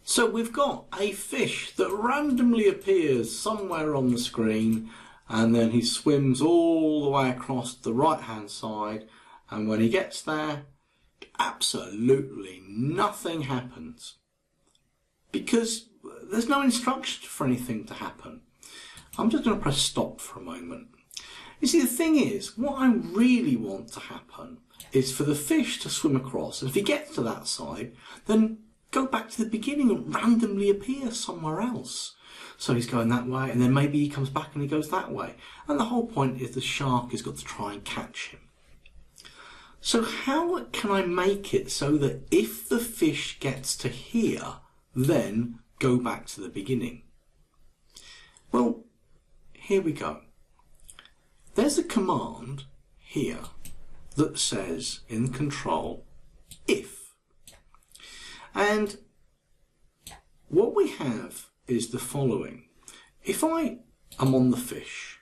So we've got a fish that randomly appears somewhere on the screen, and then he swims all the way across the right hand side, and when he gets there, absolutely nothing happens because there's no instruction for anything to happen. I'm just going to press stop for a moment. You see, the thing is, what I really want to happen is for the fish to swim across, and if he gets to that side, then go back to the beginning and randomly appear somewhere else. So he's going that way, and then maybe he comes back and he goes that way. And the whole point is the shark has got to try and catch him. So how can I make it so that if the fish gets to here, then go back to the beginning? Well, here we go. There's a command here that says in control, if. And what we have is the following. If I am on the fish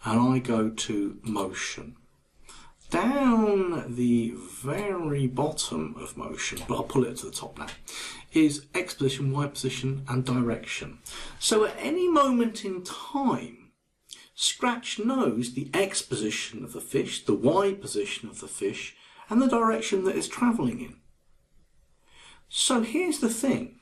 and I go to motion, down the very bottom of motion, but I'll pull it to the top now, is X position, Y position and direction. So at any moment in time, Scratch knows the X position of the fish, the Y position of the fish, and the direction that it's travelling in. So here's the thing.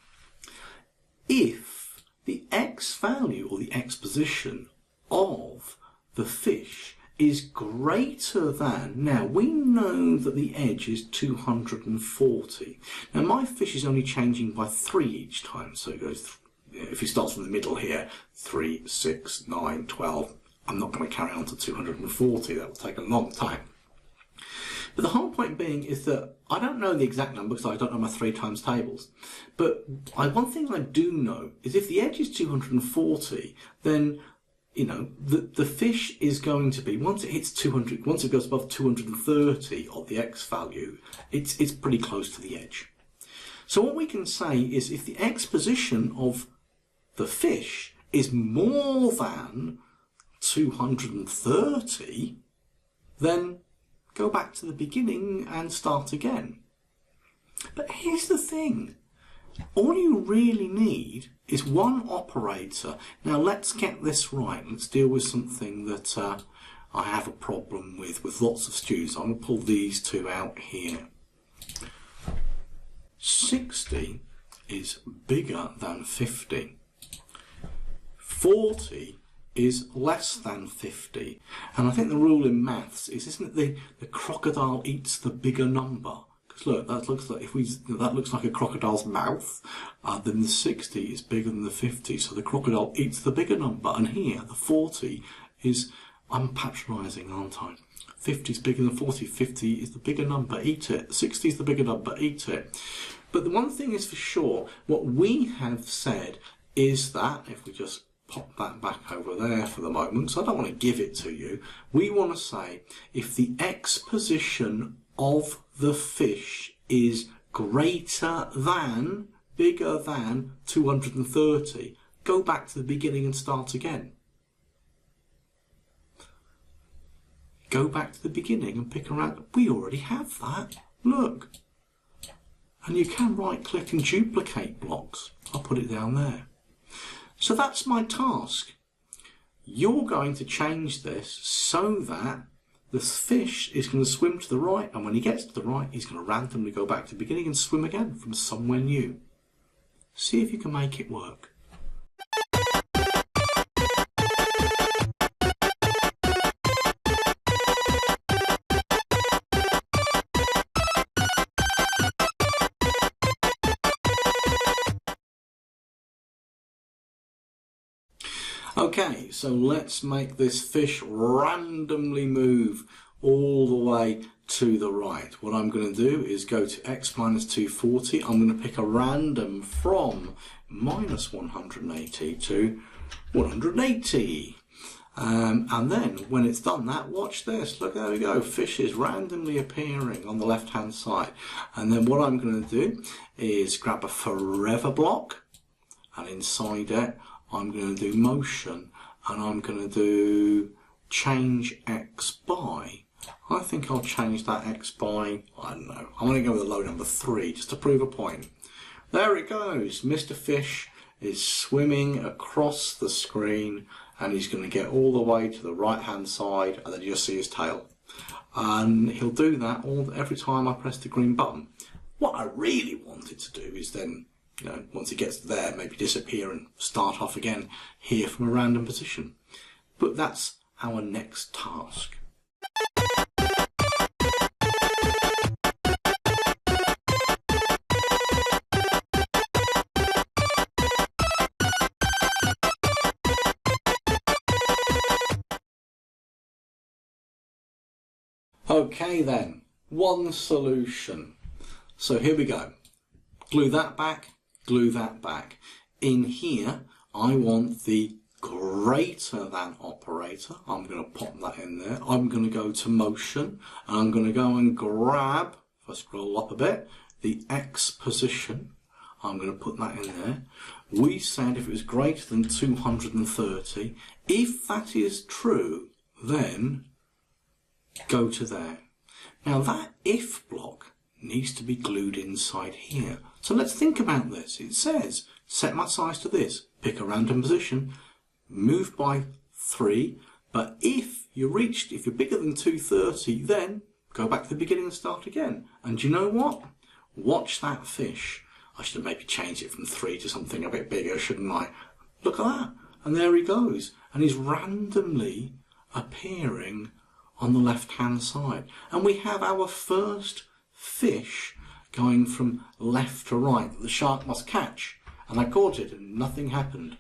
If the X value or the X position of the fish is greater than, now we know that the edge is 240. Now my fish is only changing by 3 each time, so it goes, if he starts from the middle here, 3, 6, 9, 12, I'm not going to carry on to 240, that will take a long time. But the whole point being is that I don't know the exact number because I don't know my 3 times tables. But one thing I do know is if the edge is 240, then you know the fish is going to be, once it hits 200, once it goes above 230 of the X value, it's pretty close to the edge. So what we can say is if the X position of the fish is more than 230, then go back to the beginning and start again. But here's the thing. All you really need is one operator. Now let's get this right. Let's deal with something that I have a problem with lots of students. I'm going to pull these two out here. 60 is bigger than 50. 40 is less than 50. And I think the rule in maths is, isn't it the crocodile eats the bigger number? Because look, that looks like, that looks like a crocodile's mouth, then the 60 is bigger than the 50, so the crocodile eats the bigger number. And here, the 40 is, I'm patronising, aren't I? 50 is bigger than 40, 50 is the bigger number, eat it. 60 is the bigger number, eat it. But the one thing is for sure, what we have said is that, if we just pop that back over there for the moment, so I don't want to give it to you. We want to say if the X position of the fish is greater than, bigger than 230, go back to the beginning and start again. Go back to the beginning and pick around. We already have that. Look. And you can right click and duplicate blocks. I'll put it down there. So that's my task. You're going to change this so that the fish is going to swim to the right, and when he gets to the right, he's going to randomly go back to the beginning and swim again from somewhere new. See if you can make it work. Okay, so let's make this fish randomly move all the way to the right. What I'm going to do is go to X minus 240. I'm going to pick a random from minus 180 to 180. And then when it's done that, watch this. Look, there we go. Fish is randomly appearing on the left hand side. And then what I'm going to do is grab a forever block, and inside it I'm going to do motion, and I'm going to do change X by. I think I'll change that X by, I don't know, I'm going to go with a low number 3 just to prove a point. There it goes. Mr. Fish is swimming across the screen, and he's going to get all the way to the right hand side, and then you'll see his tail. And he'll do that every time I press the green button. What I really wanted to do is then, once he gets there, maybe disappear and start off again here from a random position. But that's our next task. Okay then, one solution. So here we go. Glue that back, glue that back. In here, I want the greater than operator. I'm going to pop that in there. I'm going to go to motion, and I'm going to go and grab, if I scroll up a bit, the X position. I'm going to put that in there. We said if it was greater than 230, if that is true, then go to there. Now that if block needs to be glued inside here. So let's think about this. It says set my size to this, pick a random position, move by 3, but if you're bigger than 230, then go back to the beginning and start again. And you know what? Watch that fish. I should have maybe changed it from 3 to something a bit bigger, shouldn't I? Look at that. And there he goes. And he's randomly appearing on the left hand side, and we have our first fish going from left to right that the shark must catch. And I caught it and nothing happened,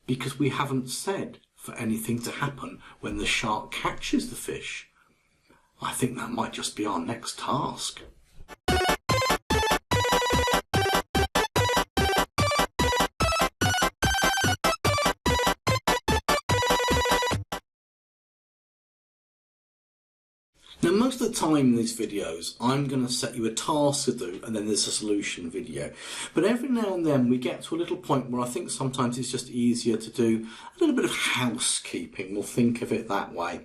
because we haven't said for anything to happen when the shark catches the fish. I think that might just be our next task. Now most of the time in these videos I'm going to set you a task to do and then there's a solution video. But every now and then we get to a little point where I think sometimes it's just easier to do a little bit of housekeeping, we'll think of it that way.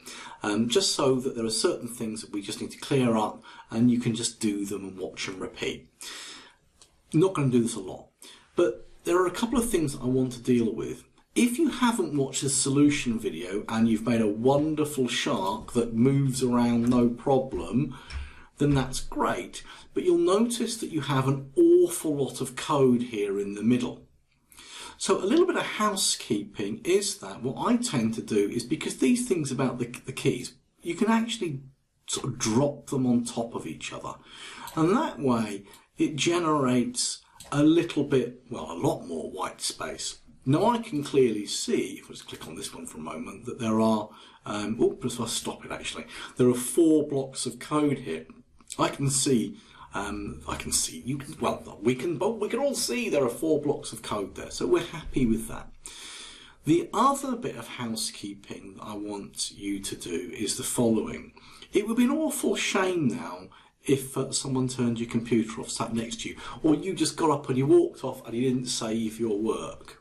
Just so that there are certain things that we just need to clear up and you can just do them and watch and repeat. I'm not going to do this a lot, but there are a couple of things that I want to deal with. If you haven't watched the solution video and you've made a wonderful shark that moves around no problem, then that's great. But you'll notice that you have an awful lot of code here in the middle. So a little bit of housekeeping is that what I tend to do is, because these things about the keys, you can actually sort of drop them on top of each other. And that way it generates a little bit, well, a lot more white space. Now I can clearly see, if I just click on this one for a moment, that there are, if I stop it actually, there are 4 blocks of code here. We can all see there are 4 blocks of code there, so we're happy with that. The other bit of housekeeping that I want you to do is the following. It would be an awful shame now if someone turned your computer off, sat next to you, or you just got up and you walked off and you didn't save your work.